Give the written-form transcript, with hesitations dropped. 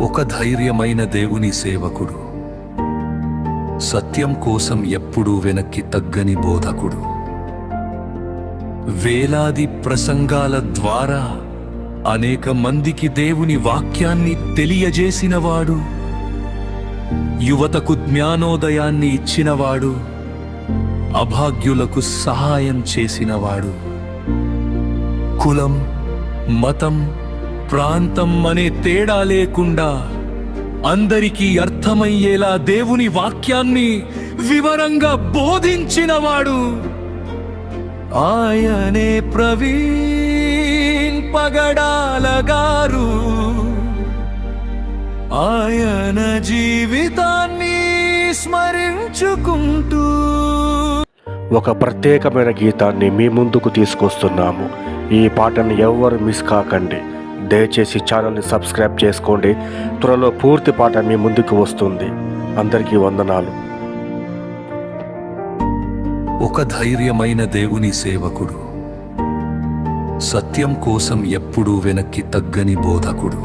ఒక ధైర్యమైన దేవుని సేవకుడు, సత్యం కోసం ఎప్పుడూ వెనక్కి తగ్గని బోధకుడు, వేలాది ప్రసంగాల ద్వారా అనేక మందికి దేవుని వాక్యాన్ని తెలియజేసినవాడు, యువతకు జ్ఞానోదయాన్ని ఇచ్చినవాడు, అభాగ్యులకు సహాయం చేసినవాడు, కులం, మతం, ప్రాంతం అనే తేడా లేకుండా అందరికీ అర్థమయ్యేలా దేవుని వాక్యాన్ని వివరంగా బోధించినవాడు ఆయనే ప్రవీణ్ పగడాల గారు. ఆయన జీవితాన్ని స్మరించుకుంటూ ఒక ప్రత్యేకమైన గీతాన్ని మీ ముందుకు తీసుకొస్తున్నాము. ఈ పాటను ఎవ్వరు మిస్ కాకండి. దయచేసి ఛానల్ని సబ్స్క్రైబ్ చేసుకోండి. త్వరలో పూర్తి పాట మీ ముందుకు వస్తుంది. అందరికీ వందనాలు. ఒక ధైర్యమైన దేవుని సేవకుడు, సత్యం కోసం ఎప్పుడూ వెనక్కి తగ్గని బోధకుడు,